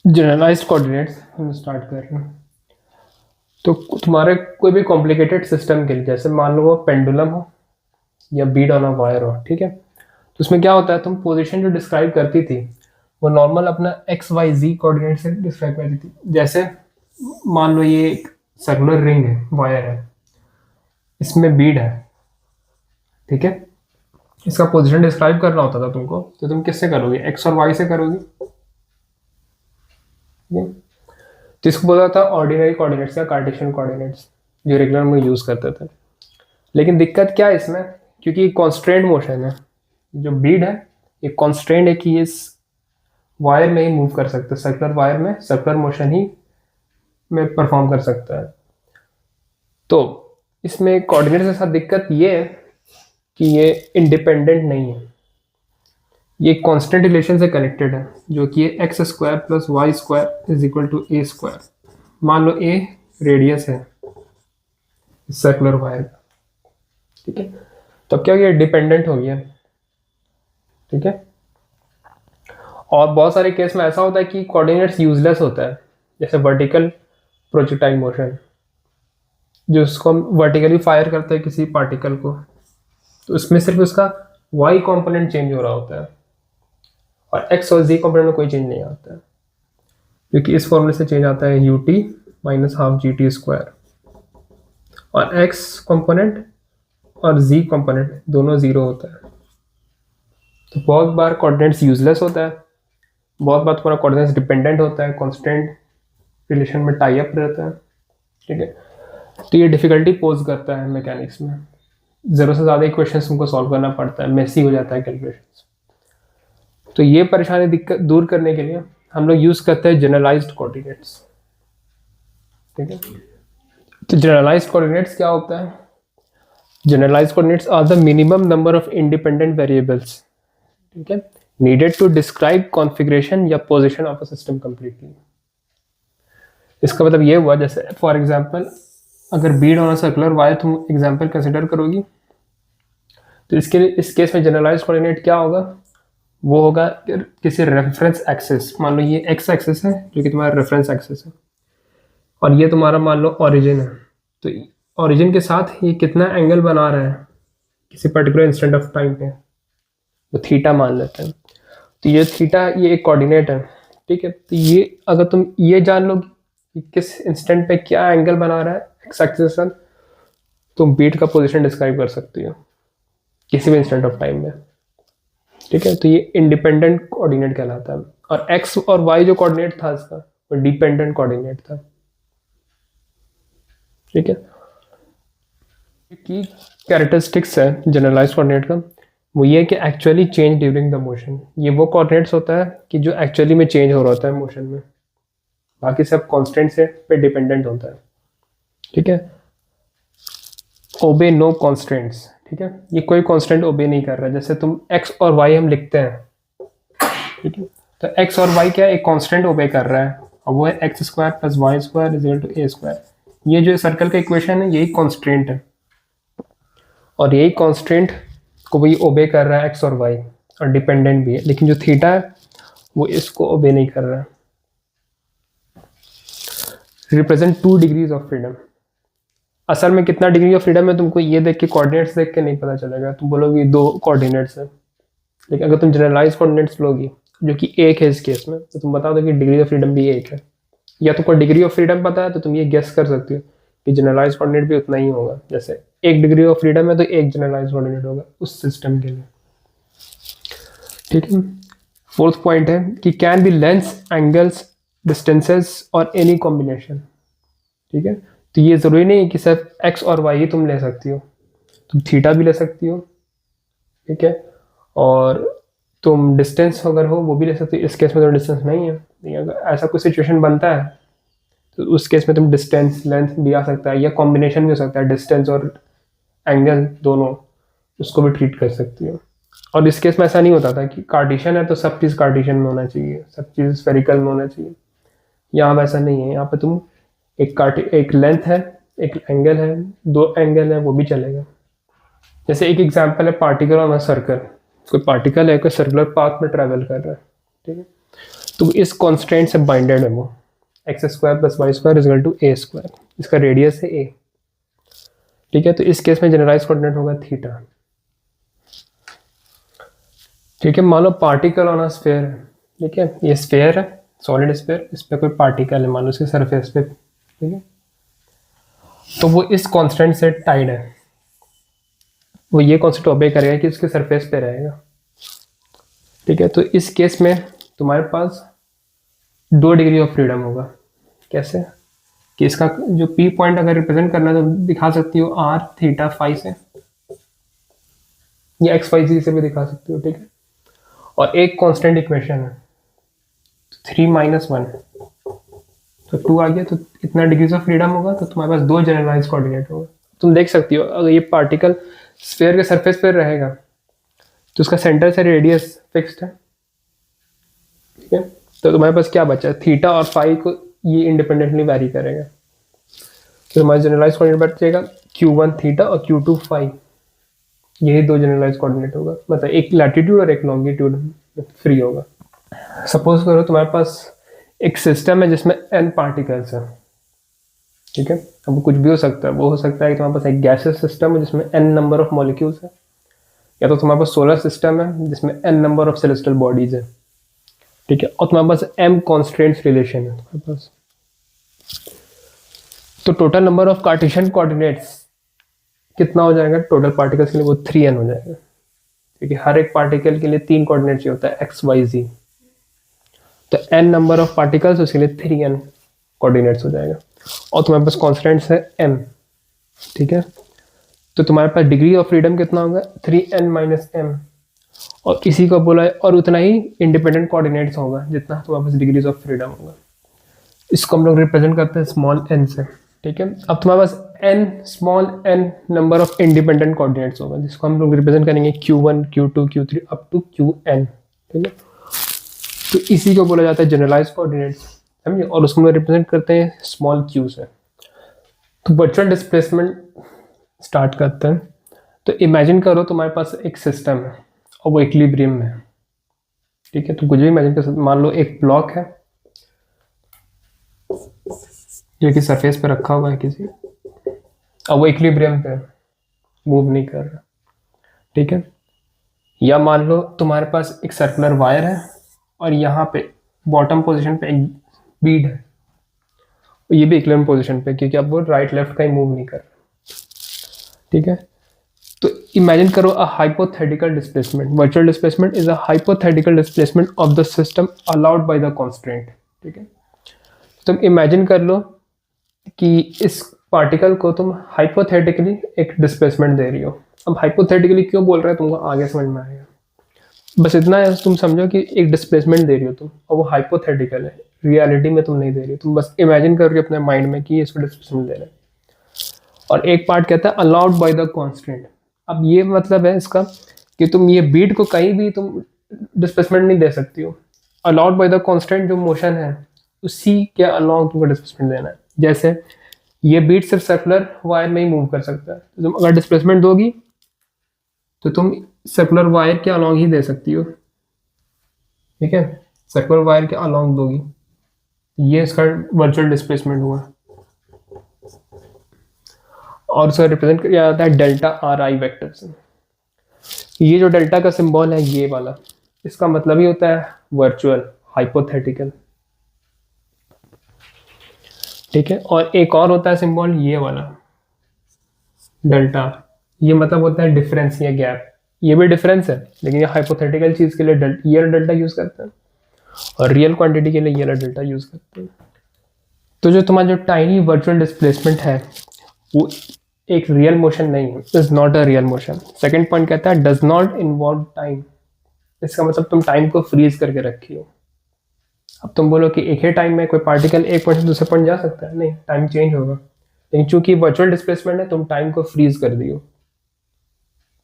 Generalised coordinates हम start कर रहे हैं। तो तुम्हारे कोई भी कॉम्प्लिकेटेड सिस्टम के लिए, जैसे मान लो वो पेंडुलम हो या बीड ऑन अ वायर हो, ठीक है। तो उसमें क्या होता है, तुम पोजीशन जो डिस्क्राइब करती थी वो नॉर्मल अपना एक्स वाई जी कोऑर्डिनेट से डिस्क्राइब करती थी। जैसे मान लो ये एक सर्कुलर रिंग है, वायर है, इसमें बीड है, ठीक है। इसका पोजीशन डिस्क्राइब करना होता था तुमको, तो तुम किससे करोगे, एक्स और वाई से करोगे, ठीक है? तो इसको बोला था ऑर्डिनरी कोऑर्डिनेट्स या कार्टेशियन कोऑर्डिनेट्स, जो रेगुलर में यूज करते थे। लेकिन दिक्कत क्या है इसमें, क्योंकि कॉन्स्ट्रेंट मोशन है, जो बीड है ये कॉन्स्ट्रेंट है कि ये इस वायर में ही मूव कर सकते हैं, सर्कुलर वायर में सर्कुलर मोशन ही में परफॉर्म कर सकता है। तो इसमें कोऑर्डिनेट्स के साथ दिक्कत ये है कि ये इंडिपेंडेंट नहीं है, ये कांस्टेंट रिलेशन से कनेक्टेड है, जो कि X square plus Y square is equal to A square. मान लो ए रेडियस है सर्कुलर वायर का, ठीक है। तो अब क्या हो गया, डिपेंडेंट हो गया, ठीक है। और बहुत सारे केस में ऐसा होता है कि कोऑर्डिनेट्स यूजलेस होता है, जैसे वर्टिकल प्रोजेक्टाइल मोशन, जो उसको हम वर्टिकली फायर करते हैं किसी पार्टिकल को, तो उसमें सिर्फ उसका वाई कंपोनेंट चेंज हो रहा होता है और एक्स और जी कंपोनेंट में कोई चेंज नहीं आता है, क्योंकि इस फॉर्मूले से चेंज आता है U T minus half G T square, और एक्स कंपोनेंट और जी कंपोनेंट दोनों जीरो होता है। तो बहुत बार कोऑर्डिनेट्स यूजलेस होता है, बहुत बार तुम्हारा कोऑर्डिनेट्स डिपेंडेंट होता है, कांस्टेंट रिलेशन में टाई अप रहता है, ठीक है। तो ये डिफिकल्टी पोज करता है मैकेनिक्स में, ज़रूरत से ज़्यादा इक्वेशंस तुमको सॉल्व करना पड़ता है, मेसी हो जाता है कैलकुलेशंस। तो ये परेशानी दिक्कत दूर करने के लिए हम लोग यूज़ करते हैं जनरलाइज्ड कोऑर्डिनेट्स, ठीक है। तो जनरलाइज्ड कोऑर्डिनेट्स क्या होता है, generalized coordinates are the minimum number of independent variables, ठीक है, नीडेड टू डिस्क्राइब कॉन्फ़िगरेशन या position of a system completely. इसका मतलब ये हुआ, जैसे फॉर एग्जांपल अगर bead on a circular wire तुम एग्जांपल कंसिडर करोगी, तो इसके लिए इस केस में जनरलाइज्ड कोऑर्डिनेट क्या होगा, वो होगा किसी रेफरेंस एक्सिस, मान लो ये एक्स एक्सिस है जो कि तुम्हारा रेफरेंस एक्सिस है, और ये तुम्हारा मान लो ओरिजिन है। तो ओरिजिन के साथ ये कितना एंगल बना रहा है किसी पर्टिकुलर इंस्टेंट ऑफ टाइम पे, वो थीटा मान लेते हैं। तो ये थीटा ये एक कोऑर्डिनेट है, ठीक है। तो ये अगर तुम ये जान लो कि किस इंस्टेंट पे क्या एंगल बना रहा है एक्स एक्सिस पर, तुम बीट का पोजीशन डिस्क्राइब कर सकती हो किसी भी इंस्टेंट ऑफ टाइम में, ठीक है। तो ये इंडिपेंडेंट कोऑर्डिनेट कहलाता है, और एक्स और वाई जो कोऑर्डिनेट था इसका वो डिपेंडेंट कोऑर्डिनेट था, ठीक है। की कैरेक्टरिस्टिक्स है जनरलाइज्ड कोऑर्डिनेट का, वो ये कि actually change during the motion. ये वो कोऑर्डिनेट्स होता है कि जो एक्चुअली में चेंज हो रहा होता है मोशन में, बाकी सब कांस्टेंट से पे डिपेंडेंट होता है, ठीक है। ओबे नो कॉन्स्टेंट्स, ठीक है, ये कोई कांस्टेंट ओबे नहीं कर रहा है। जैसे तुम एक्स और वाई हम लिखते हैं, ठीक है, तो एक्स और वाई क्या एक कांस्टेंट ओबे कर रहा है, और वो है X square plus Y square is equal to A square. ये जो सर्कल का इक्वेशन है यही कांस्टेंट है, और यही कांस्टेंट को वही ओबे कर रहा है एक्स और वाई, और डिपेंडेंट भी है। लेकिन जो थीटा है वो इसको ओबे नहीं कर रहा है। Represent 2 degrees of freedom. असल में कितना डिग्री ऑफ फ्रीडम है तुमको ये देख के, कोऑर्डिनेट्स देख के नहीं पता चलेगा, तुम बोलोगे 2 कोऑर्डिनेट्स है। लेकिन अगर तुम जनरलाइज कोऑर्डिनेट्स लोगी जो कि 1 है इस केस में, तो तुम बता दो कि डिग्री ऑफ फ्रीडम भी 1 है, या तुमको डिग्री ऑफ फ्रीडम पता है तो तुम ये गेस कर सकते हो कि जनरलाइज कोऑर्डिनेट भी उतना ही होगा। जैसे 1 डिग्री ऑफ फ्रीडम है तो 1 जनरलाइज कोऑर्डिनेट होगा उस सिस्टम के लिए, ठीक है। 4th पॉइंट है कि can be lengths, angles, distances और एनी कॉम्बिनेशन, ठीक है। तो ये ज़रूरी नहीं है कि सिर्फ एक्स और वाई ही तुम ले सकती हो, तुम थीटा भी ले सकती हो, ठीक है, और तुम डिस्टेंस अगर हो वो भी ले सकती हो। इस केस में तो डिस्टेंस नहीं है, लेकिन अगर ऐसा कोई सिचुएशन बनता है तो उस केस में तुम डिस्टेंस लेंथ भी आ सकता है, या कॉम्बिनेशन भी हो सकता है, डिस्टेंस और एंगल दोनों, उसको भी ट्रीट कर सकती हो। और इस केस में ऐसा नहीं होता था कि कार्टेशियन है तो सब चीज़ कार्टेशियन में होना चाहिए, सब चीज़ स्फेरिकल में होना चाहिए। यहाँ वैसा नहीं है, यहाँ पे तुम एक लेंथ है, एक एंगल है, 2 एंगल है, वो भी चलेगा। जैसे एक एग्जांपल है पार्टिकल ऑन अ सर्कल, कोई पार्टिकल है कोई सर्कुलर पाथ में ट्रैवल कर रहा है, ठीक है। तो इस कॉन्स्टेंट से बाइंडेड है वो, X square plus Y square equal to A square, इसका रेडियस है ए। ठीक है, तो इस केस में जनरलाइज कोऑर्डिनेट होगा थीटा। ठीक है, मान लो पार्टिकल ऑन अ स्फीयर है। ठीक है, ये स्फीयर है, सॉलिड स्फीयर, इस पर कोई पार्टिकल है, मान लो इसके सरफेस पे। ठीक है, तो वो इस कांस्टेंट से टाइड है, वो ये कांस्टेंट ओबे करेगा कि इसके सरफेस पे रहेगा। ठीक है, तो इस केस में तुम्हारे पास 2 डिग्री ऑफ फ्रीडम होगा। कैसे कि इसका जो पी पॉइंट अगर रिप्रेजेंट करना है तो दिखा सकती हो आर थीटा फाई से, या एक्स वाई जी से भी दिखा सकती हो। ठीक है, और एक कांस्टेंट इक्वेशन है 3 - 1, तो 2 आ गया, तो इतना डिग्रीज ऑफ फ्रीडम होगा, तो तुम्हारे पास 2 जनरलाइज कोऑर्डिनेट होगा। तुम देख सकती हो अगर ये पार्टिकल स्फीयर के सरफेस पर रहेगा तो उसका सेंटर से रेडियस फिक्स्ड है। ठीक है, तो तुम्हारे पास क्या बचा है, थीटा और फाई को ये इंडिपेंडेंटली वैरी करेगा, तो तुम्हारा जनरलाइज कोऑर्डिनेट बचेगा q1 थीटा और q2 फाई, यही 2 जनरलाइज कोऑर्डिनेट होगा, मतलब एक लैटिट्यूड और एक लॉन्गिट्यूड फ्री होगा। सपोज करो तुम्हारे पास एक सिस्टम है जिसमें n पार्टिकल्स है। ठीक है, अब कुछ भी हो सकता है, वो हो सकता है कि तुम्हारे पास एक गैसेस सिस्टम है जिसमें n नंबर ऑफ मॉलिक्यूल्स है, या तो तुम्हारे पास सोलर सिस्टम है जिसमें n number of celestial bodies है। ठीक है, और तुम्हारे पास m कॉन्स्टेंट्स रिलेशन है तुम्हारे पास, तो total number of Cartesian coordinates कितना हो जाएगा टोटल पार्टिकल्स के लिए, वो 3n हो जाएगा। ठीक है, हर एक पार्टिकल के लिए 3 कोऑर्डिनेट चाहिए होता है x y z, तो n नंबर ऑफ पार्टिकल्स उसके लिए 3n कोऑर्डिनेट्स हो जाएगा, और तुम्हारे पास कॉन्स्टेंट्स है m। ठीक है, तो तुम्हारे पास डिग्री ऑफ फ्रीडम कितना होगा 3n - m, और इसी को बोला है, और उतना ही इंडिपेंडेंट कोऑर्डिनेट्स होगा जितना तुम्हारे पास डिग्रीज ऑफ फ्रीडम होगा। इसको हम लोग रिप्रेजेंट करते हैं स्मॉल n से। ठीक है, अब तुम्हारे पास n small n number of independent coordinates होगा, जिसको हम लोग रिप्रेजेंट करेंगे q1 q2 q3 up to qn। ठीक है, तो इसी को बोला जाता है जनरलाइज कोऑर्डिनेट्स, समझिए, और उसको हम लोग रिप्रेजेंट करते हैं स्मॉल q से। तो वर्चुअल डिस्प्लेसमेंट स्टार्ट करते हैं। तो इमेजिन करो तुम्हारे पास एक सिस्टम है और वो इक्विलिब्रियम में है। ठीक है, तो कुछ भी इमेजिन कर सकते, मान लो एक ब्लॉक है जो कि सरफेस पे रखा हुआ है किसी, और वो इक्विलिब्रियम पे मूव नहीं कर रहा। ठीक है, या मान लो तुम्हारे पास एक सर्कुलर वायर है और यहाँ पे बॉटम पोजीशन पे एक बीड है, ये भी इक्विलिब्रियम पोजीशन पे, क्योंकि अब वो राइट लेफ्ट कहीं मूव नहीं कर रहा। ठीक है, तो इमेजिन करो a hypothetical displacement. Virtual displacement is a hypothetical displacement of the system allowed by the constraint. ठीक है, तुम इमेजिन कर लो कि इस पार्टिकल को तुम हाइपोथेटिकली एक डिस्प्लेसमेंट दे रही हो। अब हाइपोथेटिकली क्यों बोल रहे हैं तुमको आगे समझ में आएगा, बस इतना है तुम समझो कि एक डिस्प्लेसमेंट दे रही हो तुम, और वो हाइपोथेटिकल है, रियलिटी में तुम नहीं दे रही हो, तुम बस इमेजिन कर रही हो अपने माइंड में कि इसको डिस्प्लेसमेंट दे रहे हैं। और एक पार्ट कहता है अलाउड बाय द कॉन्स्टेंट। अब ये मतलब है इसका कि तुम ये बीट को कहीं भी तुम डिस्प्लेसमेंट नहीं दे सकती हो, अलाउड बाय द कॉन्स्टेंट जो मोशन है उसी के अलाउंग तुमको डिस्प्लेसमेंट देना है। जैसे ये बीट सिर्फ सर्कुलर वायर में ही मूव कर सकता है, तो तुम अगर डिस्प्लेसमेंट दोगी तो तुम सर्कुलर वायर के अलाउंग ही दे सकती हो। ठीक है, सर्कुलर वायर के अलाउंग दोगी, ये इसका वर्चुअल डिस्प्लेसमेंट हुआ, और उसका रिप्रेजेंट किया जाता है डेल्टा आर आई वेक्टर से। ये जो डेल्टा का सिंबल है ये वाला, इसका मतलब ही होता है वर्चुअल, हाइपोथेटिकल। ठीक है, और एक और होता है सिंबल ये वाला डेल्टा, ये मतलब होता है डिफरेंस या गैप। ये भी डिफरेंस है, लेकिन ये हाइपोथेटिकल चीज के लिए ये डेल्टा यूज करते हैं, और रियल क्वांटिटी के लिए ये डेल्टा यूज करते हैं। तो जो तुम्हारा जो टाइनी वर्चुअल डिस्प्लेसमेंट है वो एक रियल मोशन नहीं है, is not a real motion. Second point कहता है डज नॉट इन्वॉल्व टाइम, इसका मतलब तुम टाइम को फ्रीज करके रखी हो। अब तुम बोलो कि एक ही टाइम में कोई पार्टिकल एक पॉइंट से दूसरे पॉइंट जा सकता है, नहीं, टाइम चेंज होगा, लेकिन चूंकि वर्चुअल डिस्प्लेसमेंट है तुम टाइम को फ्रीज कर दियो।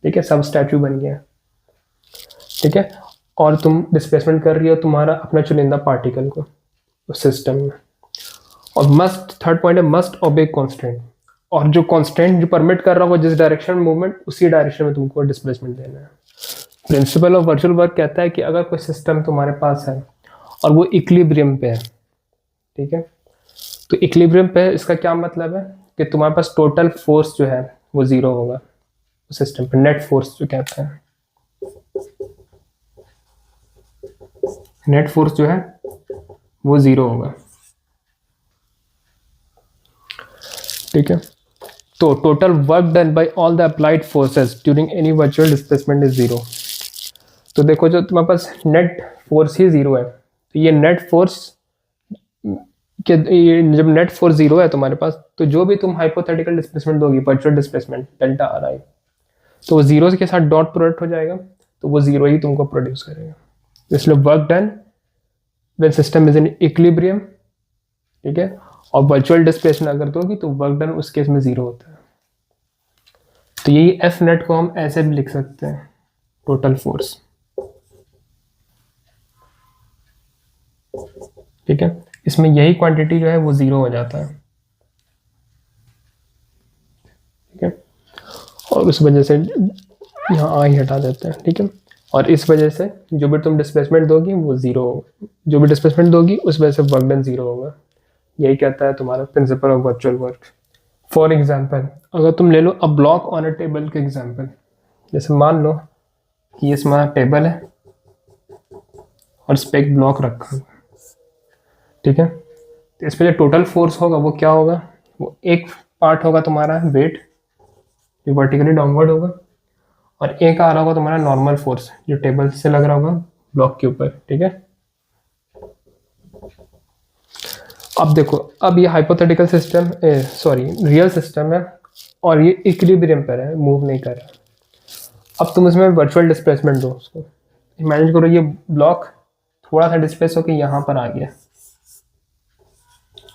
ठीक है, सब स्टैचू बन गया। ठीक है, और तुम डिस्प्लेसमेंट कर रही हो तुम्हारा अपना चुनिंदा पार्टिकल को उस सिस्टम में। और मस्ट, थर्ड पॉइंट है मस्ट ओबे कॉन्स्टेंट, और जो कॉन्स्टेंट जो परमिट कर रहा हो जिस डायरेक्शन में मूवमेंट उसी डायरेक्शन में तुमको डिस्प्लेसमेंट देना है। प्रिंसिपल ऑफ वर्चुअल वर्क कहता है कि अगर कोई सिस्टम तुम्हारे पास है और वो इक्विलिब्रियम पे है, ठीक है। तो इक्विलिब्रियम पे इसका क्या मतलब है कि तुम्हारे पास टोटल फोर्स जो है वो जीरो होगा सिस्टम पे, नेट फोर्स जो कहते हैं, नेट फोर्स जो है वो जीरो होगा, ठीक है। तो total work done by all the applied forces during any virtual displacement is zero. तो देखो जो तुम्हारे पास नेट फोर्स ही जीरो है, तो ये नेट फोर्स कि जब नेट फोर्स जीरो है तुम्हारे पास, तो जो भी तुम हाइपोथेटिकल डिस्प्लेसमेंट दोगी, वर्चुअल डिस्प्लेसमेंट डेल्टा आर आई, तो वो जीरो के साथ डॉट प्रोडक्ट हो जाएगा, तो वो जीरो ही तुमको प्रोड्यूस करेगा। इसलिए work done when system is in equilibrium, ठीक है, और वर्चुअल डिस्प्लेसमेंट अगर दोगी तो वर्क डन उस केस में जीरो होता है। तो यही एफ नेट को हम ऐसे भी लिख सकते हैं, टोटल फोर्स, ठीक है। इसमें यही क्वांटिटी जो है वो जीरो हो जाता है, ठीक है। और उस वजह से यहाँ आई हटा देते हैं, ठीक है। और इस वजह से जो भी तुम डिस्प्लेसमेंट दोगी वो जीरो होगा, जो भी डिस्प्लेसमेंट दोगी उस वजह से वर्क डन जीरो होगा। यही कहता है तुम्हारा principle of virtual work. For example, अगर तुम ले लो a block on a table के एग्जाम्पल, जैसे मान लो कि इसमें टेबल है और इस पर एक ब्लॉक रखा हुआ, ठीक है। तो इस पर जो टोटल फोर्स होगा वो क्या होगा, वो एक पार्ट होगा तुम्हारा वेट जो वर्टिकली डाउनवर्ड होगा, और एक आ रहा होगा तुम्हारा नॉर्मल फोर्स जो टेबल से लग रहा होगा ब्लॉक के ऊपर, ठीक है। अब देखो, अब ये hypothetical system, sorry real system है और ये इक्विलिब्रियम पर है, मूव नहीं कर रहा। अब तुम इसमें वर्चुअल डिस्प्लेसमेंट दो उसको, इमेजिन करो ये ब्लॉक थोड़ा सा डिस्प्लेस होकर यहाँ पर आ गया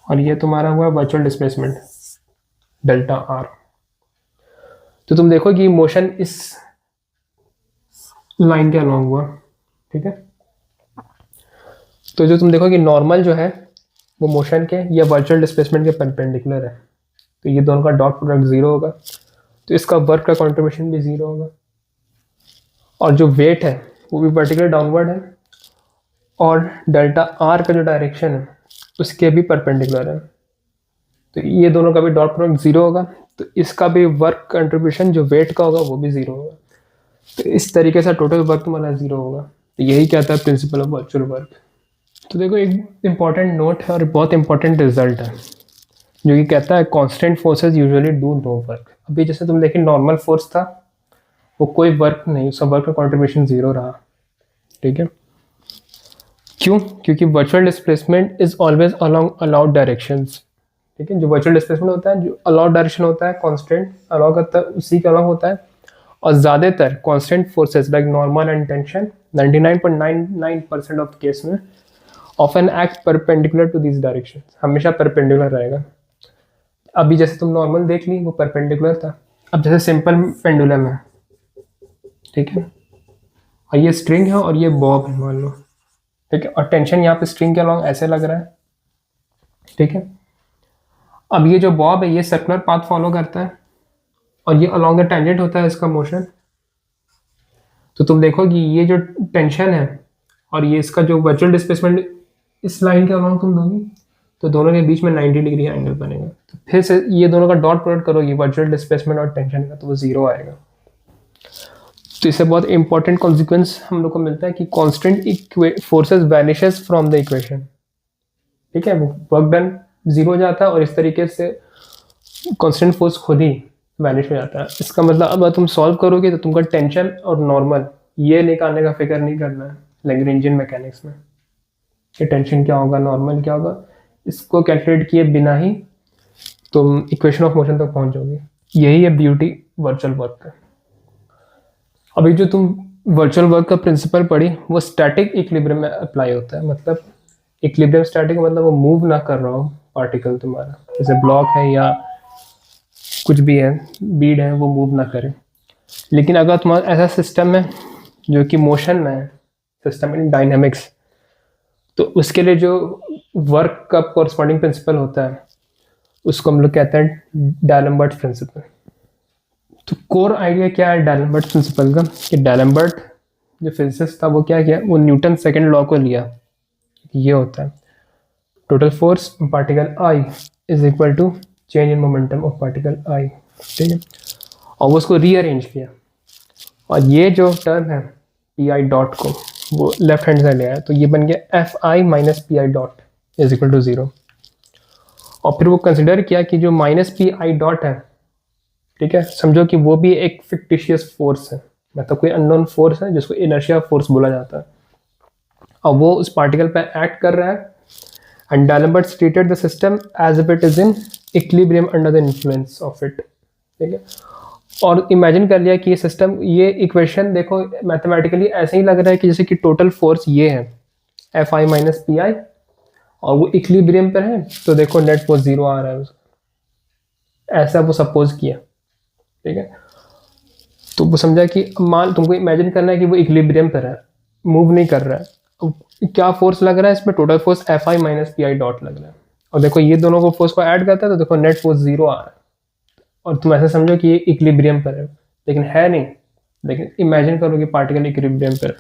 और ये तुम्हारा हुआ वर्चुअल डिस्प्लेसमेंट डेल्टा आर। तो तुम देखो कि मोशन इस लाइन के अलॉन्ग हुआ, ठीक है। तो जो तुम देखो कि नॉर्मल जो है वो मोशन के या वर्चुअल डिस्प्लेसमेंट के परपेंडिकुलर है, तो ये दोनों का डॉट प्रोडक्ट जीरो होगा, तो इसका वर्क का कंट्रीब्यूशन भी जीरो होगा। और जो वेट है वो भी वर्टिकली डाउनवर्ड है और डेल्टा आर का जो डायरेक्शन है उसके भी परपेंडिकुलर है, तो ये दोनों का भी डॉट प्रोडक्ट जीरो होगा, तो इसका भी वर्क कंट्रीब्यूशन जो वेट का होगा वो भी जीरो होगा। तो इस तरीके से टोटल वर्क तुम्हारा जीरो होगा। तो यही कहता है प्रिंसिपल ऑफ वर्चुअल वर्क। तो देखो एक इंपॉर्टेंट नोट है और बहुत इंपॉर्टेंट रिजल्ट है जो कि कहता है constant forces usually do no work. अभी जैसे तुम देखिए नॉर्मल फोर्स था वो कोई वर्क नहीं, उसका वर्क का कॉन्ट्रीब्यूशन जीरो रहा, ठीक है। क्यों? क्योंकि virtual displacement is always along allowed directions, ठीक है। जो वर्चुअल डिस्प्लेसमेंट होता है जो अलाउड डायरेक्शन होता है, कांस्टेंट अलाउ करता है उसी के अलाउ होता है। और ज़्यादातर constant forces like normal and tension 99.99% of case में often act perpendicular to this direction, हमेशा परपेंडिकुलर रहेगा। अभी जैसे तुम नॉर्मल देख ली वो परपेंडिकुलर था, अब जैसे सिंपल पेंडुलम है, ठीक है, और ये स्ट्रिंग है और ये बॉब है मान लो, ठीक है, और टेंशन यहाँ पे स्ट्रिंग के अलॉन्ग ऐसे लग रहा है, ठीक है। अब ये जो बॉब है ये सर्कुलर पाथ फॉलो करता है और ये अलॉन्ग द टेंजेंट होता है इसका मोशन। तो तुम देखो कि ये जो टेंशन है और ये इसका जो वर्चुअल डिस्प्लेसमेंट इस लाइन के अलॉन्ग तुम दोगी तो दोनों के बीच में 90 डिग्री एंगल बनेगा। तो फिर से ये दोनों का डॉट प्रोडक्ट करोगी वर्चुअल डिस्प्लेसमेंट और टेंशन का, तो वो जीरो आएगा। तो इससे बहुत इंपॉर्टेंट कॉन्सिक्वेंस हम लोग को मिलता है कि constant forces vanishes from the equation, ठीक है। वो वर्क डन जीरो हो जाता है और इस तरीके से कांस्टेंट फोर्स खुद ही वैनिश हो जाता है। इसका मतलब अब तुम सॉल्व करोगे तो तुमको टेंशन और नॉर्मल ये निकालने का फिक्र नहीं करना है लैग्रेंजियन मैकेनिक्स में कि टेंशन क्या होगा नॉर्मल क्या होगा, इसको कैलकुलेट किए बिना ही तुम इक्वेशन ऑफ मोशन तक पहुंच जाओगे। यही है ब्यूटी वर्चुअल वर्क का। अभी जो तुम वर्चुअल वर्क का प्रिंसिपल पढ़ी वो स्टैटिक इक्विलिब्रियम में अप्लाई होता है। मतलब इक्विलिब्रियम स्टैटिक मतलब वो मूव ना कर रहा हो पार्टिकल तुम्हारा, जैसे ब्लॉक है या कुछ भी है, बीड है, वो मूव ना करे। लेकिन अगर तुम्हारा ऐसा सिस्टम है जो कि मोशन में है, सिस्टम इन डायनेमिक्स, तो उसके लिए जो वर्क का कॉरस्पॉन्डिंग प्रिंसिपल होता है उसको हम लोग कहते हैं डायलम्बर्ट प्रिंसिपल। तो कोर आइडिया क्या है डायलम्बर्ट प्रिंसिपल का कि डायलम्बर्ट जो फिजिसिस्ट था वो क्या किया, वो न्यूटन सेकंड लॉ को लिया, ये होता है total force particle I is equal to change in momentum of particle I, ठीक है। और वो उसको रीअरेंज किया, और ये जो टर्म है पी आई डॉट को वो लेफ्ट हैंड साइड ले आया, तो ये बन गया F I minus P I dot is equal to 0। और फिर वो कंसिडर किया कि जो माइनस पी आई डॉट है, ठीक है, समझो कि वो भी एक फिक्टिशियस फोर्स है, मतलब कोई अननोन फोर्स है जिसको इनर्शिया फोर्स बोला जाता है, और वो उस पार्टिकल पे एक्ट कर रहा है। And d'Alembert treated the system as if it is in equilibrium under the influence of it, ठीक है। और इमेजिन कर लिया कि ये सिस्टम, ये इक्वेशन देखो मैथमेटिकली ऐसे ही लग रहा है कि जैसे कि टोटल फोर्स ये है एफ आई माइनस पी आई, और वो इक्विलिब्रियम पर है, तो देखो नेट फोर्स 0 आ रहा है उसका, ऐसा वो सपोज किया, ठीक है। तो वो समझा कि मान तुमको इमेजिन करना है कि वो इक्विलिब्रियम पर है, मूव नहीं कर रहा है, अब क्या फोर्स लग रहा है इसमें, total force F I minus P I dot लग रहा है। और देखो ये दोनों को फोर्स को ऐड करता है तो देखो नेट फोर्स 0 आ रहा है, और तुम ऐसे समझो कि ये इक्विलिब्रियम पर है, लेकिन है नहीं। लेकिन इमेजिन करो कि पार्टिकल इक्विलिब्रियम पर है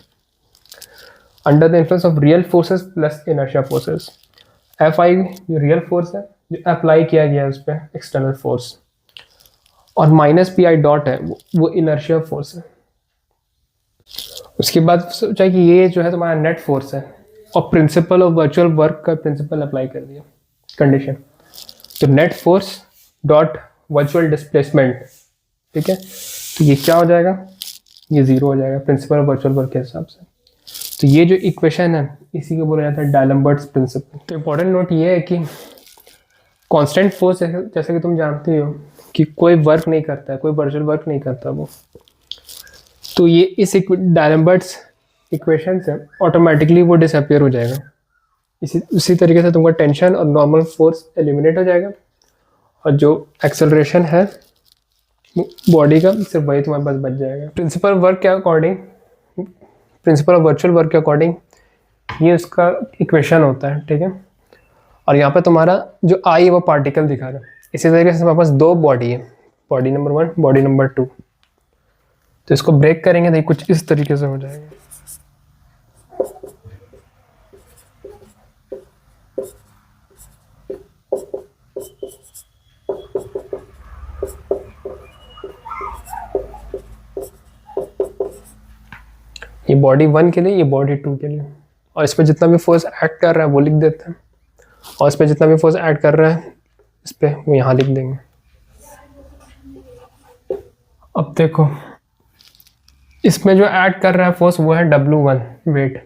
under the influence of real forces plus inertia forces. F I जो रियल फोर्स है जो अप्लाई किया गया है उस पर एक्सटर्नल फोर्स, और माइनस पी आई डॉट है वो इनर्शिया फोर्स है। उसके बाद सोचा कि ये जो है तुम्हारा नेट फोर्स है, और प्रिंसिपल ऑफ वर्चुअल वर्क का प्रिंसिपल अप्लाई कर दिया कंडीशन, तो net force dot virtual displacement, ठीक है। तो ये क्या हो जाएगा, ये 0 हो जाएगा प्रिंसिपल ऑफ वर्चुअल वर्क के हिसाब से। तो ये जो इक्वेशन है इसी को बोला जाता है डायलम्बर्ट्स प्रिंसिपल। तो इंपॉर्टेंट नोट ये है कि कांस्टेंट फोर्स जैसे कि तुम जानते हो कि कोई वर्क नहीं करता है, कोई वर्चुअल वर्क नहीं करता वो, तो ये इस डायलम्बर्ट्स इक्वेशन से ऑटोमेटिकली वो डिसअपियर हो जाएगा। उसी तरीके से तुमका टेंशन और नॉर्मल फोर्स एलिमिनेट हो जाएगा, और जो एक्सेलरेशन है बॉडी का सिर्फ वही तुम्हारे पास बच जाएगा। प्रिंसिपल वर्क के according, principal of virtual work के अकॉर्डिंग ये उसका इक्वेशन होता है, ठीक है। और यहाँ पे तुम्हारा जो आई है वो पार्टिकल दिखा रहा है। इसी तरीके से हमारे पास 2 बॉडी है, बॉडी नंबर 1 बॉडी नंबर 2। तो इसको ब्रेक करेंगे तो कुछ इस तरीके से हो जाएगा। ये बॉडी 1 के लिए, ये बॉडी 2 के लिए, और इस पर जितना भी फोर्स एक्ट कर रहा है वो लिख देते हैं, और इस पर जितना भी फोर्स ऐड कर रहा है इस पर वो यहाँ लिख देंगे। अब देखो इसमें जो ऐड कर रहा है फोर्स वो है W1 वेट,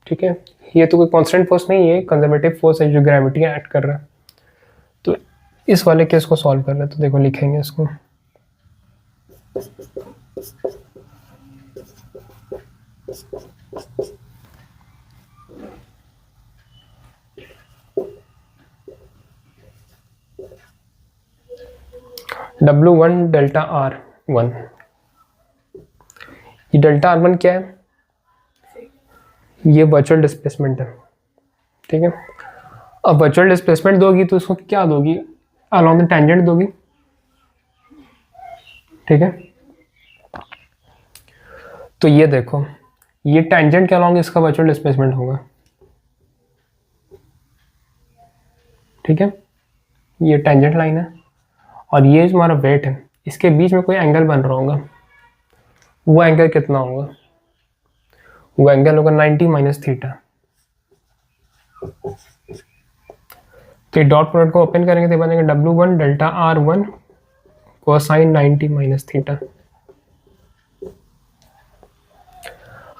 ठीक है। ये तो कोई कांस्टेंट फोर्स नहीं है, कंजर्वेटिव फोर्स है जो ग्रेविटी ऐड कर रहा है। तो इस वाले केस को सॉल्व कर रहे हैं, तो देखो लिखेंगे इसको, W1 डेल्टा R1। ये डेल्टा R1 क्या है, ये वर्चुअल डिस्प्लेसमेंट है, ठीक है। अब वर्चुअल डिस्प्लेसमेंट दोगी तो इसको क्या दोगी, अलोंग द टेंजेंट दोगी, ठीक है। तो ये देखो ये टेंजेंट के अलोंग इसका वर्चुअल डिस्प्लेसमेंट होगा, ठीक है। ये टेंजेंट लाइन है, और ये तुम्हारा वेट है, इसके बीच में कोई एंगल बन रहा होगा, वो एंगल कितना होगा, वो एंगल होगा 90 माइनस थीटा। तो डॉट प्रोडक्ट को ओपन करेंगे तो बनेगा W1 delta R1 cosine 90 minus theta.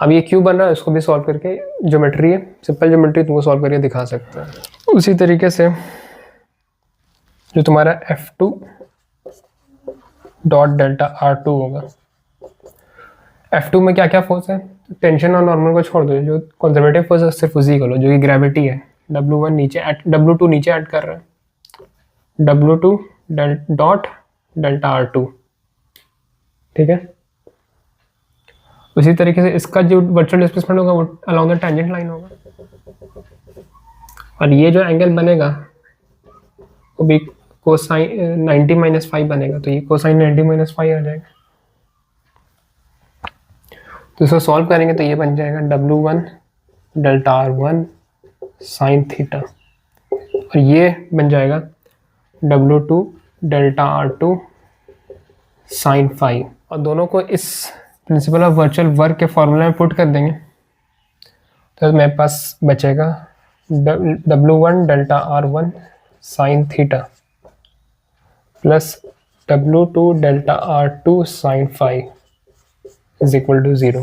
अब ये क्यों बन रहा है इसको भी सॉल्व करके, ज्योमेट्री है, सिंपल ज्योमेट्री, तुमको सॉल्व करके दिखा सकते हैं। उसी तरीके से जो तुम्हारा F2 डॉट डेल्टा R2 होगा, F2 में क्या क्या फोर्स है, टेंशन और नॉर्मल को छोड़ दो, जो कंजर्वेटिव फोर्स है सिर्फ उसी को लो, जो कि ग्रेविटी है। W1 नीचे W2 नीचे ऐड कर रहा है, W2 डॉट डेल्टा R2, ठीक है। उसी तरीके से इसका जो वर्चुअल डिस्प्लेसमेंट होगा वो अलोंग द टेंजेंट लाइन होगा, और ये जो एंगल बनेगा वो भी कोसाइन 90 माइनस 5 बनेगा, तो ये कोसाइन 90 माइनस 5 आ जाएगा। तो इसको सॉल्व करेंगे तो ये बन जाएगा W1 delta R1 sine theta, और ये बन जाएगा W2 delta R2 sine five. और दोनों को इस प्रिंसिपल ऑफ वर्चुअल वर्क के फॉर्मूला में पुट कर देंगे, तो मेरे पास बचेगा W1 delta R1 sine theta plus W2 delta R2 sine five is equal to 0।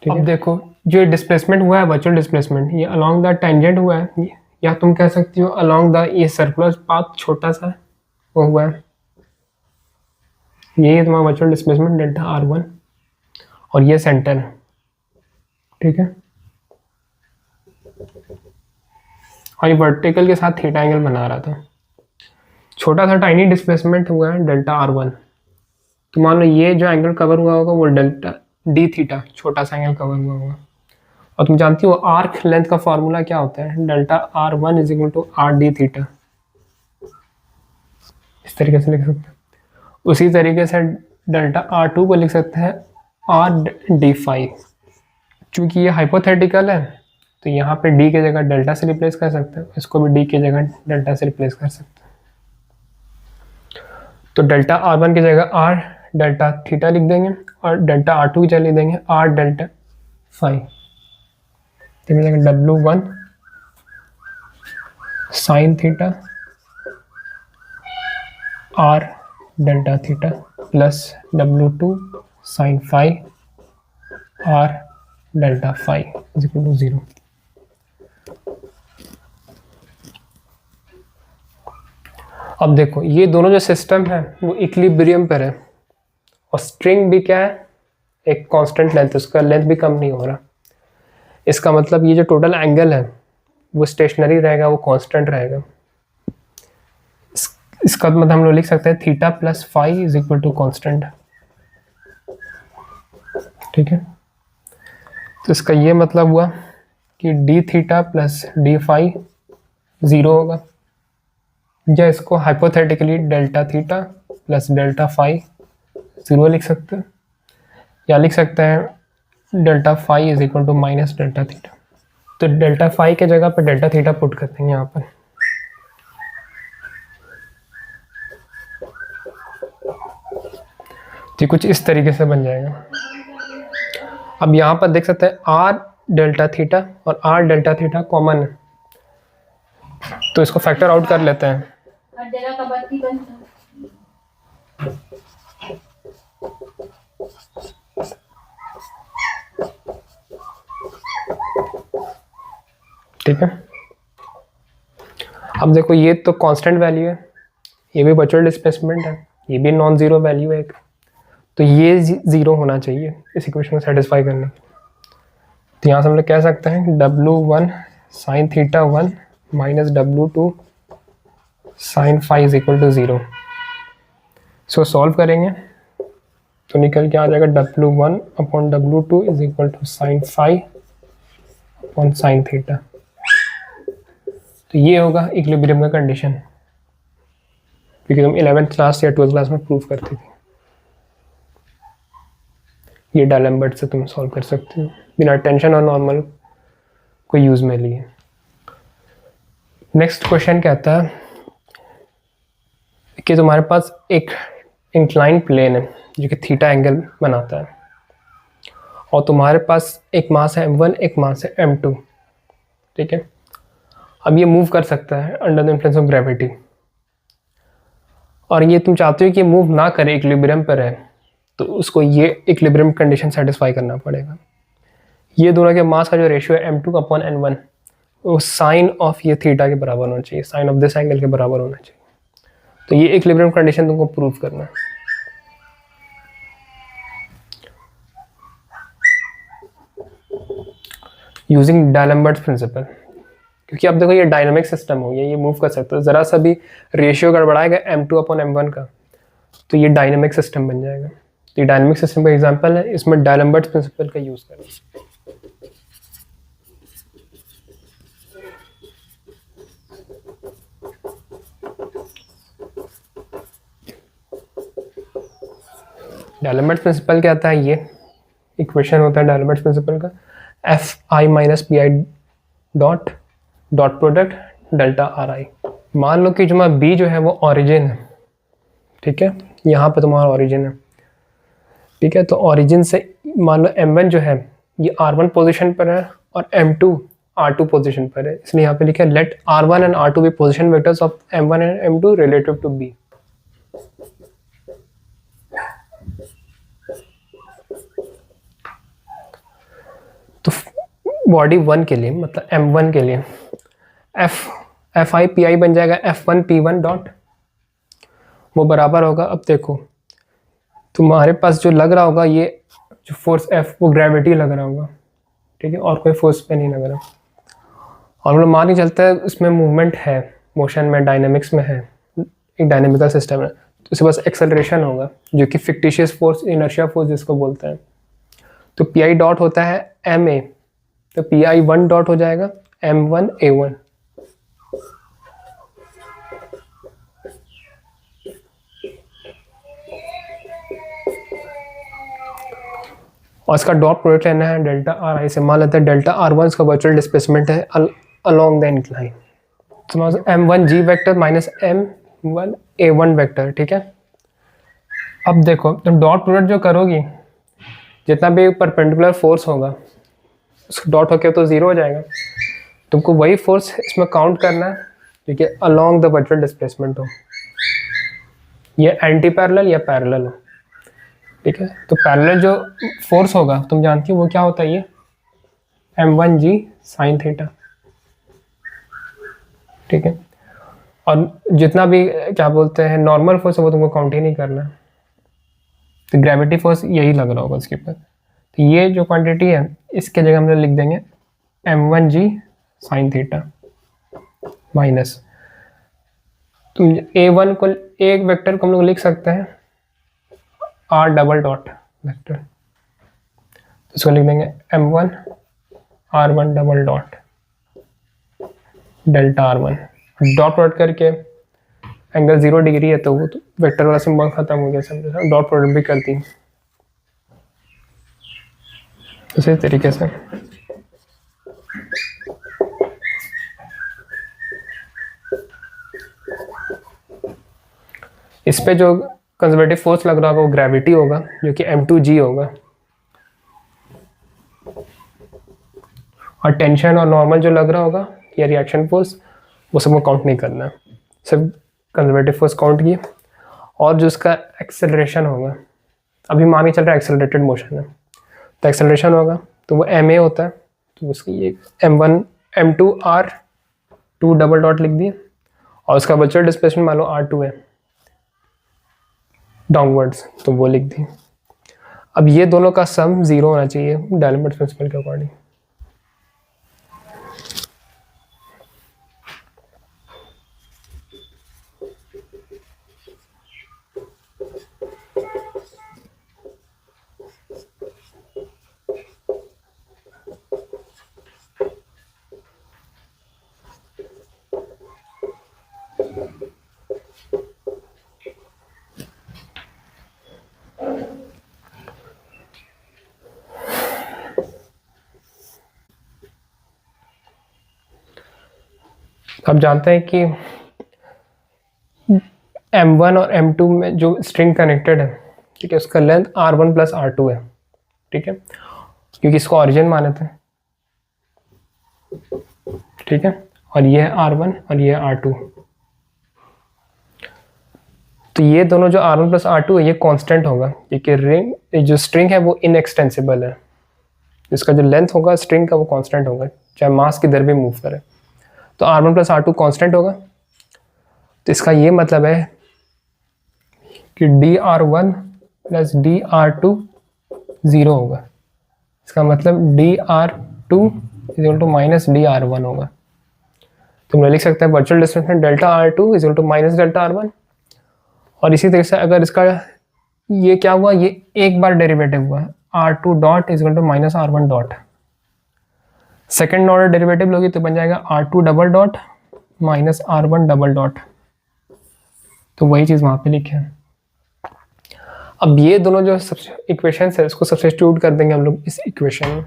अब देखो जो डिस्प्लेसमेंट हुआ है वर्चुअल डिस्प्लेसमेंट, ये अलोंग द टेंजेंट हुआ है, या तुम कह सकती हो अलोंग द ये सर्कुलर पाथ छोटा सा वो हुआ है, ये तुम्हारा वर्चुअल डिस्प्लेसमेंट डेल्टा R1, और ये सेंटर है, ठीक है। और ये वर्टिकल के साथ थीटा एंगल बना रहा था, छोटा सा टाइनी डिस्प्लेसमेंट हुआ है डेल्टा R1, तो मान लो ये जो एंगल कवर हुआ होगा वो डेल्टा डी थीटा छोटा सा एंगल कवर हुआ होगा। और तुम जानती हो आर्क लेंथ का फॉर्मूला क्या होता है, delta R1 is equal to R D theta, इस तरीके से लिख सकते हैं। उसी तरीके से डेल्टा R2 को लिख सकते हैं आर डी फाइव। चूंकि ये हाइपोथेटिकल है तो यहाँ पे डी की जगह डेल्टा से रिप्लेस कर सकते हैं, इसको भी डी की जगह डेल्टा से रिप्लेस कर सकते हैं। तो डेल्टा R1 की जगह आर डेल्टा थीटा लिख देंगे, और डेल्टा R2 की जगह लिख देंगे आर डेल्टा फाइव। तो मिल जाएगा W1 sine theta R delta theta plus W2 sine five R delta five is equal to 0। अब देखो ये दोनों जो सिस्टम है वो इक्विलिब्रियम पर है, और स्ट्रिंग भी क्या है, एक कांस्टेंट लेंथ, उसका लेंथ भी कम नहीं हो रहा। इसका मतलब ये जो टोटल एंगल है वो स्टेशनरी रहेगा, वो कांस्टेंट रहेगा। इसका मतलब हम लोग लिख सकते हैं theta plus five is equal to constant, ठीक है। तो इसका ये मतलब हुआ कि d theta plus d five 0 होगा, या इसको hypothetically delta theta plus delta five 0 लिख सकते हैं, या लिख सकते हैं delta five is equal to minus delta theta. तो डेल्टा फाइव के जगह पर डेल्टा थीटा पुट करते हैं यहाँ पर। तो कुछ इस तरीके से बन जाएगा। अब यहाँ पर देख सकते हैं आर डेल्टा थीटा और आर डेल्टा थीटा कॉमन है, तो इसको फैक्टर आउट कर लेते हैं। ठीक है, अब देखो ये तो कांस्टेंट वैल्यू है, ये भी वर्चुअल डिस्प्लेसमेंट है, ये भी नॉन जीरो वैल्यू है एक, तो ये 0 होना चाहिए इस इक्वेशन को सेटिस्फाई करने के लिए। तो यहाँ से हम लोग कह सकते हैं W1 sine theta 1 minus W2 sine five is equal to 0। इसको सॉल्व करेंगे तो निकल के आ जाएगा W1 upon W2 is equal to sine five upon sine theta. तो ये होगा इक्विलिब्रियम का कंडीशन, क्योंकि तुम 11th क्लास या 12th क्लास में प्रूव करती थी। ये डायलम्बर्ट से तुम सॉल्व कर सकते हो बिना टेंशन और नॉर्मल को यूज में लिए। नेक्स्ट क्वेश्चन कहता है कि तुम्हारे पास एक इंक्लाइन प्लेन है जो कि थीटा एंगल बनाता है, और तुम्हारे पास एक मास है m1 एक मास है m2, ठीक है। अब ये मूव कर सकता है under the influence of gravity, और ये तुम चाहते हो कि मूव ना करे, इक्विलिब्रियम पर है, तो उसको ये इक्विलिब्रियम कंडीशन सेटिस्फाई करना पड़ेगा। ये दोनों के मास का जो रेशियो है m2 अपॉन n1 वो साइन ऑफ ये थीटा के बराबर होना चाहिए, साइन ऑफ दिस एंगल के बराबर होना चाहिए। तो ये इक्विलिब्रियम कंडीशन तुमको प्रूव करना है। यूजिंग डायलम्बर्ट्स प्रिंसिपल, क्योंकि अब देखो ये डायनामिक सिस्टम हो गया, ये मूव कर सकता है, ज़रा सा भी रेशियो गड़बड़ाएगा m2 अपॉन m1 का तो ये डायनामिक सिस्टम बन जाएगा। तो ये डायनामिक सिस्टम का एग्जांपल है, इसमें डायलम्बर्ट्स प्रिंसिपल का यूज़ करें। डायलम्बर्ट्स प्रिंसिपल क्या आता है, ये इक्वेशन होता है डायलम्बर्ट्स प्रिंसिपल का, F I minus P I dot dot product delta R आई। मान लो कि तुम्हारा बी जो है वो ऑरिजिन है, ठीक है, यहाँ पे तुम्हारा ऑरिजिन है, ठीक है। तो ऑरिजिन से मान लो m1 जो है ये r1 पोजीशन पर है और m2 r2 पोजीशन पर है, इसलिए यहाँ पे लिखा है let r1 and r2 be position vectors of m1 and m2 relative to b। तो बॉडी 1 के लिए मतलब m1 के लिए एफ आई पी आई बन जाएगा f1 p1 डॉट, वो बराबर होगा, अब देखो तुम्हारे पास जो लग रहा होगा ये जो फोर्स F वो ग्रेविटी लग रहा होगा, ठीक है, और कोई फोर्स पे नहीं लग रहा। और हम लोग मान ही चलता है इसमें मूवमेंट है, मोशन में, डायनेमिक्स में है, एक डायनेमिकल सिस्टम है, तो इसके पास एक्सेलरेशन होगा जो कि फिक्टिशियस फोर्स, इनर्शिया फोर्स जिसको बोलते हैं। तो पी आई डॉट होता है एम ए, तो पी आई वन डॉट हो जाएगा m1 a1। और इसका डॉट प्रोडक्ट लेना है डेल्टा आर आई से। मान लेते हैं डेल्टा आर वन इसका वर्चुअल डिस्प्लेसमेंट है अलोंग द इंक्लाइन, तो m1 g vector minus m1 a1 vector, ठीक है। अब देखो तुम डॉट प्रोडक्ट जो करोगी, जितना भी परपेंडिकुलर फोर्स होगा उसका डॉट होके तो जीरो हो जाएगा, तुमको वही फोर्स इसमें काउंट करना है, ठीक है, अलोंग द वर्चुअल डिस्प्लेसमेंट हो, ये एंटी पैरेलल या पैरेलल हो, ठीक है। तो पैरेलल जो फोर्स होगा तुम जानती हो वो क्या होता है, ये m1g साइन थीटा, ठीक है। और जितना भी क्या बोलते हैं नॉर्मल फोर्स है वो तुमको काउंट ही नहीं करना है, तो ग्रेविटी फोर्स यही लग रहा होगा उसके ऊपर। तो ये जो क्वांटिटी है इसके जगह हम लोग लिख देंगे m1g साइन थीटा माइनस, तुम a1 को एक वेक्टर को हम लोग लिख सकते हैं r डबल डॉट वेक्टर, तो इसको लिख देंगे m1 r1 double dot delta r1। Dot product करके एंगल 0 डिग्री है तो वो तो वेक्टर वाला सिंबल खत्म हो गया, समझे, डॉट प्रोडक्ट भी करती है इसी तरीके से। इस पे जो कंजर्वेटिव फोर्स लग रहा होगा वो ग्रेविटी होगा जो कि m2g होगा, और टेंशन और नॉर्मल जो लग रहा होगा या रिएक्शन फोर्स वो सबको काउंट नहीं करना है, सिर्फ कंजर्वेटिव फोर्स काउंट किए। और जो उसका एक्सेलरेशन होगा, अभी मान के चल रहा है एक्सेलरेटेड मोशन है, तो एक्सेलरेशन होगा तो वो ma होता है, तो उसकी ये m1 m2 r2 double dot लिख दिए, और उसका वर्चुअल डिस्प्लेसमेंट मान लो r2 है डाउनवर्ड्स, तो वो लिख दी। अब ये दोनों का सम 0 होना चाहिए डायनामिक्स प्रिंसिपल के अकॉर्डिंग। अब जानते हैं कि m1 और m2 में जो स्ट्रिंग कनेक्टेड है, ठीक है, उसका लेंथ r1 प्लस r2 है, ठीक है, क्योंकि इसको ऑरिजिन माने थे, ठीक है, और ये है r1 और ये है r2। तो ये दोनों जो r1 प्लस r2 है ये कांस्टेंट होगा, क्योंकि रिंग जो स्ट्रिंग है वो इनएक्सटेंसिबल है, इसका जो लेंथ होगा स्ट्रिंग का वो कांस्टेंट होगा चाहे मास किधर भी मूव करे। तो r1 प्लस r2 कांस्टेंट होगा, तो इसका ये मतलब है कि dr1 प्लस dr2 0 होगा, इसका मतलब dr2 equal to minus dr1 होगा। तुम लिख सकते हैं virtual displacement delta r2 equal to minus delta r1। और इसी तरह से अगर इसका ये क्या हुआ, ये एक बार डेरिवेटिव हुआ r2 dot equal to minus r1 dot, second order derivative लोगी तो बन जाएगा r2 double dot minus r1 double dot, तो वही चीज़ वहाँ पे लिखे है। अब ये दोनों जो इक्वेशन है इसको सब्स्टिट्यूट कर देंगे हम लोग इस इक्वेशन में,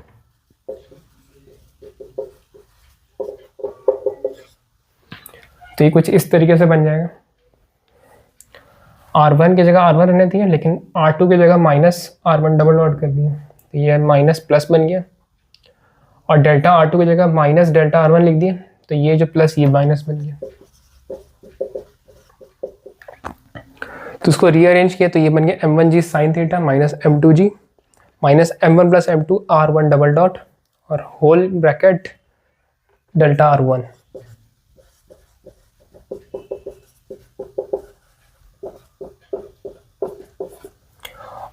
तो ये कुछ इस तरीके से बन जाएगा। R1 की जगह R1 रहने दिए, लेकिन R2 की जगह माइनस R1 डबल डॉट कर दिया, तो ये माइनस प्लस बन गया। और डेल्टा R2 की जगह माइनस डेल्टा R1 लिख दिया, तो ये जो प्लस ये माइनस बन गया। तो उसको रीअरेंज किया तो ये बन गया m1g sign theta minus m2g minus m1 plus m2 R1 double dot और होल ब्रैकेट डेल्टा R1।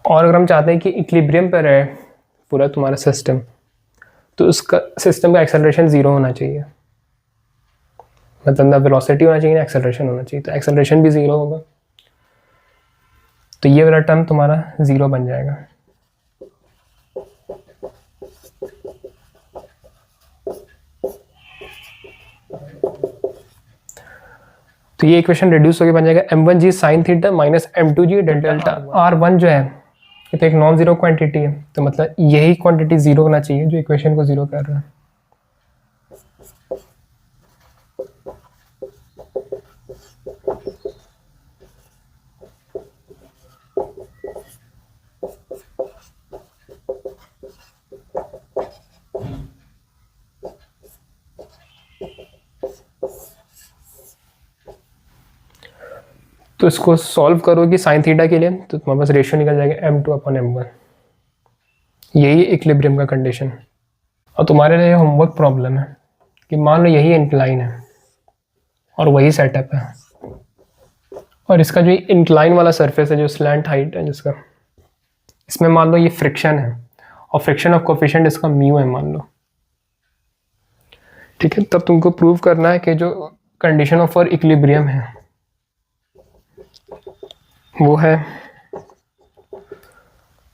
और अगर हम चाहते हैं कि इक्विलिब्रियम पर रहे पूरा तुम्हारा सिस्टम, तो उसका सिस्टम का एक्सेलरेशन जीरो होना चाहिए, मतलब ना वेलोसिटी होना चाहिए ना एक्सेलरेशन होना चाहिए। तो एक्सेलरेशन भी जीरो होगा, तो ये वाला टर्म तुम्हारा जीरो बन जाएगा। तो ये इक्वेशन रिड्यूस होकर बन जाएगा m1g sign theta minus m2g delta R1 जो है ये तो एक नॉन जीरो क्वांटिटी है, तो मतलब यही क्वांटिटी जीरो होना चाहिए जो इक्वेशन को जीरो कर रहा है। तो इसको सॉल्व करोगे साइन थीटा के लिए, तो तुम्हारे पास रेशियो निकल जाएगा m2/m1। यही इक्विलिब्रियम का कंडीशन। और तुम्हारे लिए होमवर्क प्रॉब्लम है कि मान लो यही इंक्लाइन है और वही सेटअप है, और इसका जो इंक्लाइन वाला सरफेस है, जो स्लैंट हाइट है जिसका, इसमें मान लो ये फ्रिक्शन है और फ्रिक्शन ऑफ कोफिशिएंट इसका म्यू है मान लो, ठीक है। तब तुमको प्रूव करना है कि जो कंडीशन ऑफ फॉर इक्विलिब्रियम है वो है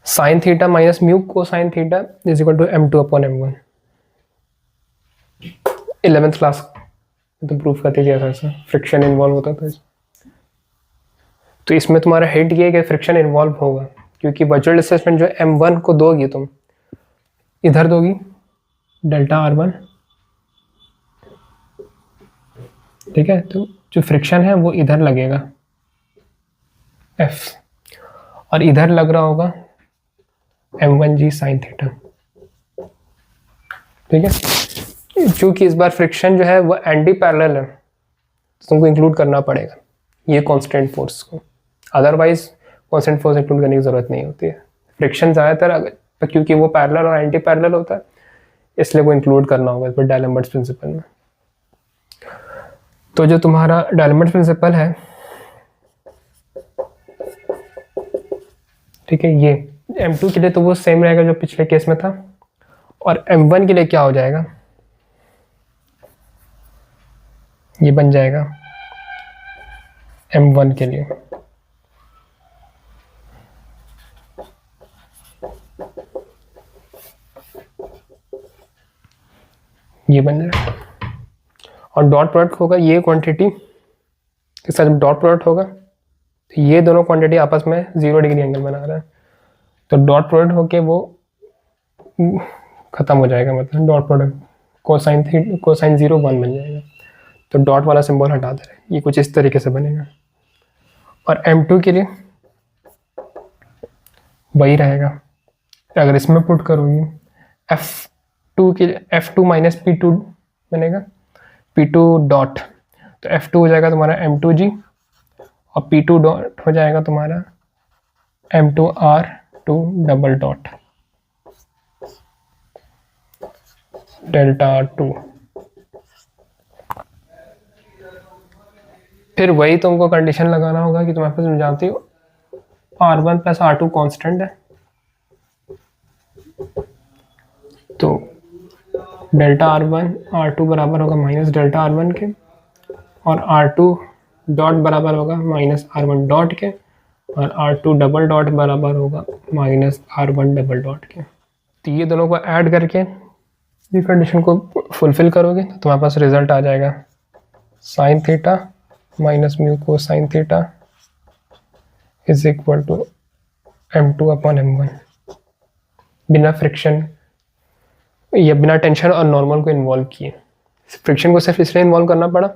sine theta minus mu cosine theta is equal to m2/m1। 11th class में तो प्रूफ करते थे ऐसा फ्रिक्शन इन्वॉल्व होता था। तो इसमें तुम्हारा हिट ये है कि फ्रिक्शन इन्वॉल्व होगा, क्योंकि वर्चुअल डिस्प्लेसमेंट जो m1 को दोगी तुम इधर दोगी डेल्टा R1, ठीक है। तो जो फ्रिक्शन है वो इधर लगेगा F, और इधर लग रहा होगा m1g साइन थीटा, ठीक है। चूंकि इस बार फ्रिक्शन जो है वो एंटी पैरेलल है, तो तुमको इंक्लूड करना पड़ेगा ये कांस्टेंट फोर्स को, अदरवाइज कांस्टेंट फोर्स इंक्लूड करने की जरूरत नहीं होती है। फ्रिक्शन ज़्यादातर अगर क्योंकि वो पैरेलल और एंटी पैरेलल होता है, इसलिए वो इंक्लूड करना होगा इस पर डायलेम्बर्ट्स प्रिंसिपल में। तो जो तुम्हारा डायलेम्बर्ट्स प्रिंसिपल है, ठीक है, ये m2 के लिए तो वो सेम रहेगा जो पिछले केस में था, और m1 के लिए क्या हो जाएगा, ये बन जाएगा m1 के लिए ये बन जाएगा, और डॉट प्रोडक्ट होगा ये क्वांटिटी के साथ जब डॉट प्रोडक्ट होगा तो ये दोनों क्वांटिटी आपस में 0 डिग्री एंगल बना रहा है, तो डॉट प्रोडक्ट होके वो खत्म हो जाएगा, मतलब डॉट प्रोडक्ट कोसाइन 0 1 बन जाएगा। तो डॉट वाला सिंबल हटा दे रहे, ये कुछ इस तरीके से बनेगा। और m2 के लिए वही रहेगा, अगर इसमें पुट करोगी f2 के लिए f2 माइनस p2 बनेगा, p2 डॉट, तो f2 हो जाएगा तुम्हारा m2g और p2 डॉट हो जाएगा तुम्हारा m2r2 double dot delta R2। फिर वही तुमको कंडीशन लगाना होगा कि तुम्हारे पास जानती हो R1 प्लस R2 कांस्टेंट है, तो डेल्टा R1 R2 बराबर होगा माइनस डेल्टा R1 के, और R2 डॉट बराबर होगा माइनस R1 डॉट के, और R2 डबल डॉट बराबर होगा माइनस R1 डबल डॉट के। तो ये दोनों को ऐड करके ये कंडीशन को फुलफिल करोगे तो तुम्हारे पास रिजल्ट आ जाएगा sine theta minus mu cosine theta is equal to m2/m1, बिना फ्रिक्शन या बिना टेंशन और नॉर्मल को इन्वॉल्व किए। फ्रिक्शन को सिर्फ इसलिए इन्वॉल्व करना पड़ा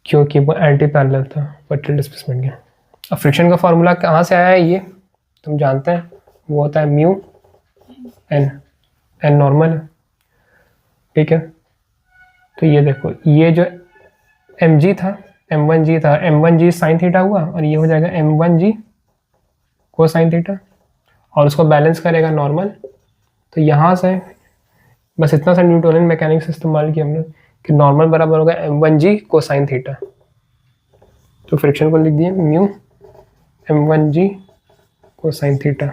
क्योंकि वो एंटी पैरेलल था वर्टिकल डिस्प्लेसमेंट के। अब फ्रिक्शन का फार्मूला कहाँ से आया है ये तुम जानते हैं, वो होता है म्यू एन, एन नॉर्मल है, ठीक है। तो ये देखो, ये जो एम जी था, m1g था, m1g साइन थीटा हुआ और ये हो जाएगा m1g कोसाइन थीटा, और उसको बैलेंस करेगा नॉर्मल। तो यहाँ से बस इतना सा न्यूटोनियन मैकेनिक्स इस्तेमाल किया हमने कि नॉर्मल बराबर होगा m1g कोसाइन थीटा। तो फ्रिक्शन को लिख दिए म्यू m1g कोसाइन थीटा।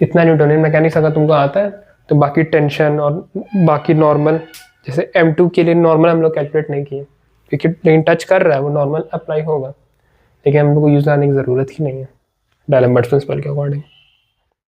इतना न्यूटोनियन मैकेनिक्स अगर तुमको आता है तो बाकी टेंशन और बाकी नॉर्मल, जैसे m2 के लिए नॉर्मल हम लोग कैलकुलेट नहीं किए क्योंकि लेकिन टच कर रहा है वो नॉर्मल अप्लाई होगा, लेकिन हम लोग को यूज लाने की ज़रूरत ही नहीं है डायलम्बर्ट्स प्रिंसिपल के अकॉर्डिंग।